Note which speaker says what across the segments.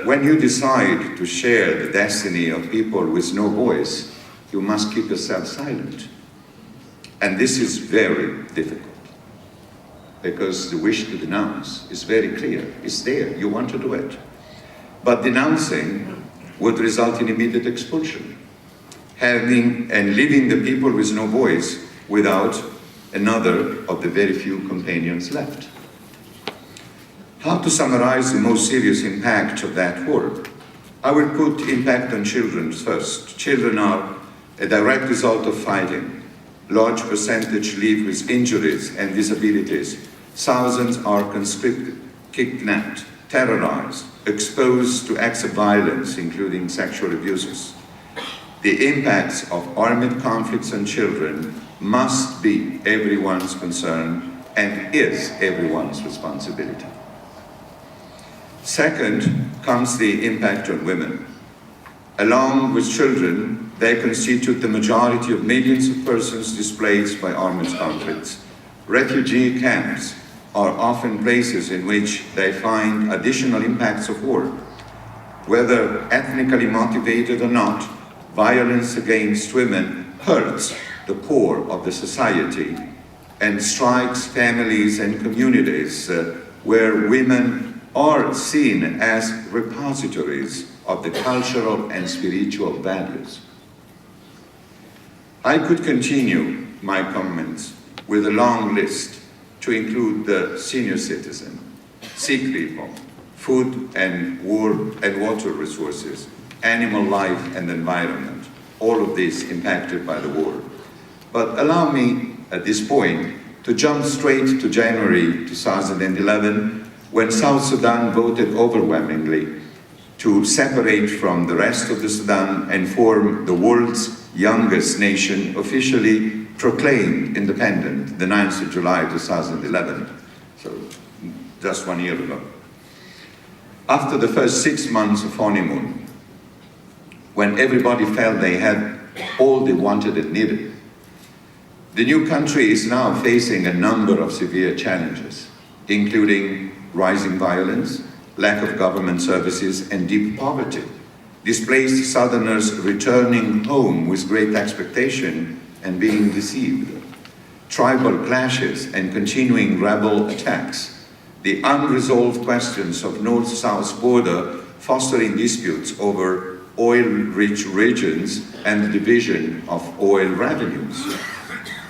Speaker 1: when you decide to share the destiny of people with no voice, you must keep yourself silent. And this is very difficult, because the wish to denounce is very clear. It's there, you want to do it. But denouncing would result in immediate expulsion, having and leaving the people with no voice without another of the very few companions left. How to summarize the most serious impact of that war? I will put impact on children first. Children are a direct result of fighting. Large percentage live with injuries and disabilities. Thousands are conscripted, kidnapped, terrorized, exposed to acts of violence, including sexual abuses. The impacts of armed conflicts on children must be everyone's concern and is everyone's responsibility. Second comes the impact on women. Along with children, they constitute the majority of millions of persons displaced by armed conflicts. Refugee camps are often places in which they find additional impacts of war. Whether ethnically motivated or not, violence against women hurts the core of the society and strikes families and communities where women are seen as repositories of the cultural and spiritual values. I could continue my comments with a long list to include the senior citizen, sick people, food and water resources, animal life and environment, all of this impacted by the war. But allow me at this point to jump straight to January 2011, when South Sudan voted overwhelmingly to separate from the rest of the Sudan and form the world's youngest nation, officially proclaimed independent the 9th of July 2011, so just 1 year ago. After the first 6 months of honeymoon, when everybody felt they had all they wanted and needed, the new country is now facing a number of severe challenges, including rising violence, lack of government services, and deep poverty. Displaced Southerners returning home with great expectation and being deceived. Tribal clashes and continuing rebel attacks. The unresolved questions of North-South border fostering disputes over oil-rich regions and the division of oil revenues.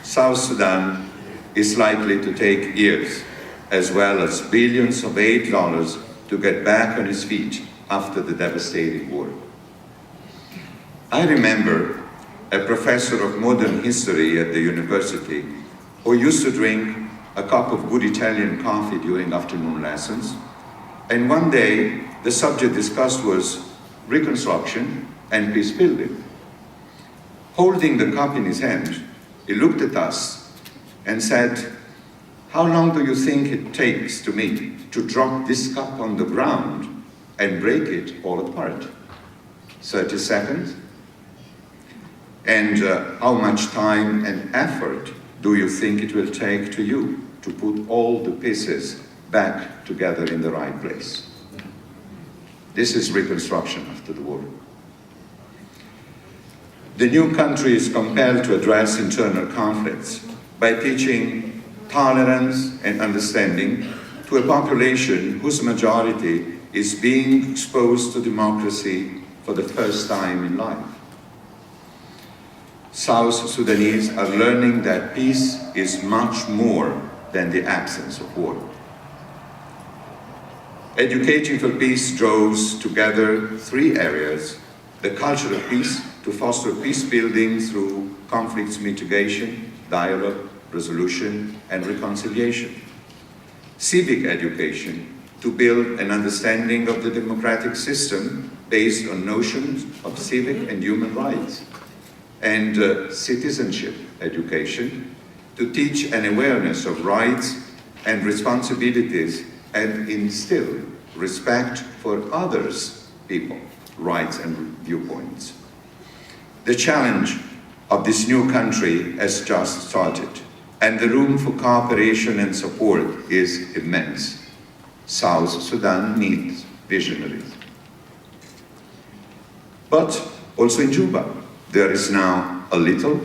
Speaker 1: South Sudan is likely to take years, as well as billions of aid dollars to get back on its feet after the devastating war. I remember a professor of modern history at the university who used to drink a cup of good Italian coffee during afternoon lessons, and one day the subject discussed was reconstruction and peace building. Holding the cup in his hand, he looked at us and said, "How long do you think it takes to me to drop this cup on the ground and break it all apart? 30 seconds? And how much time and effort do you think it will take to you to put all the pieces back together in the right place?" This is reconstruction after the war. The new country is compelled to address internal conflicts by teaching tolerance and understanding to a population whose majority is being exposed to democracy for the first time in life. South Sudanese are learning that peace is much more than the absence of war. Educating for Peace draws together three areas: the culture of peace, to foster peace building through conflicts mitigation, dialogue, resolution, and reconciliation; civic education, to build an understanding of the democratic system based on notions of civic and human rights; and citizenship education, to teach an awareness of rights and responsibilities and instill respect for others' people, rights and viewpoints. The challenge of this new country has just started, and the room for cooperation and support is immense. South Sudan needs visionaries. But also in Juba, there is now a little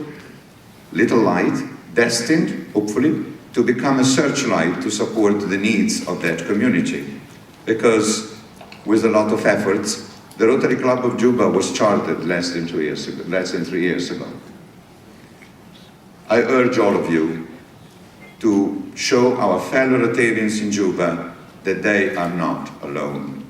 Speaker 1: light destined, hopefully, to become a searchlight to support the needs of that community. Because with a lot of efforts, the Rotary Club of Juba was chartered less than 3 years ago. I urge all of you to show our fellow Rotarians in Juba that they are not alone.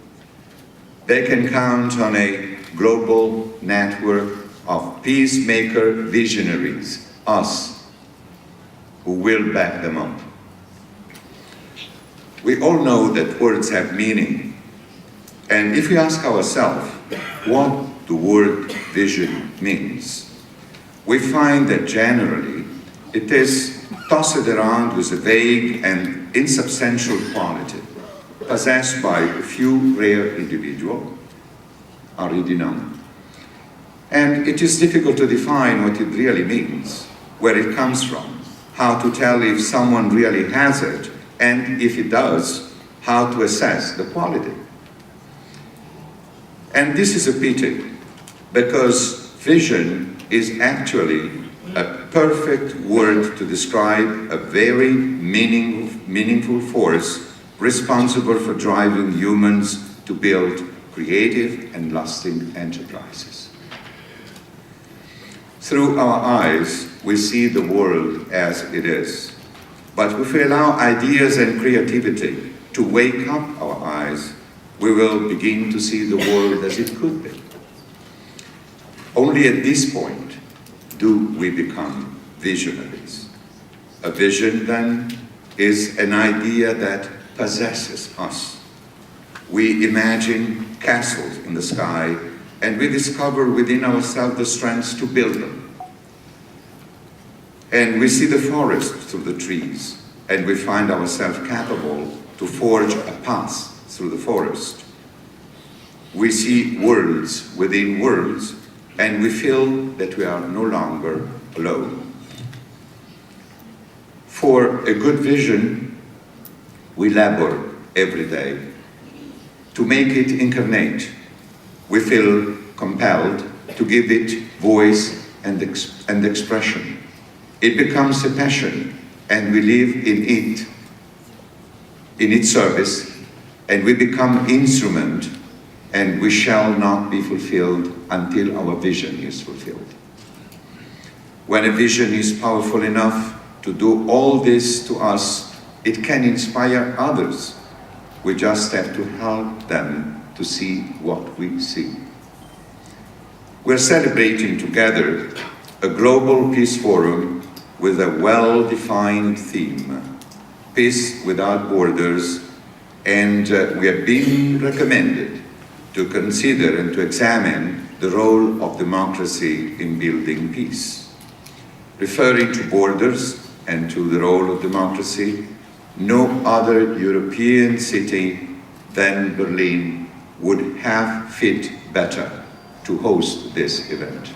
Speaker 1: They can count on a global network of peacemaker visionaries, us, who will back them up. We all know that words have meaning, and if we ask ourselves what the word vision means, we find that generally it is tossed around with a vague and insubstantial quality, possessed by a few rare individuals, already known. And it is difficult to define what it really means, where it comes from, how to tell if someone really has it, and if it does, how to assess the quality. And this is a pity, because vision is actually a perfect word to describe a very meaningful force responsible for driving humans to build creative and lasting enterprises. Through our eyes, we see the world as it is. But if we allow ideas and creativity to wake up our eyes, we will begin to see the world as it could be. Only at this point do we become visionaries. A vision, then, is an idea that possesses us. We imagine castles in the sky, and we discover within ourselves the strength to build them. And we see the forest through the trees, and we find ourselves capable to forge a path through the forest. We see worlds within worlds, and we feel that we are no longer alone. For a good vision, we labor every day to make it incarnate. We feel compelled to give it voice and expression. It becomes a passion, and we live in its service, and we become instrument, and we shall not be fulfilled until our vision is fulfilled. When a vision is powerful enough to do all this to us, it can inspire others. We just have to help them to see what we see. We're celebrating together a global peace forum with a well-defined theme, peace without borders, and we have been recommended to consider and to examine the role of democracy in building peace. Referring to borders and to the role of democracy, no other European city than Berlin would have fit better to host this event.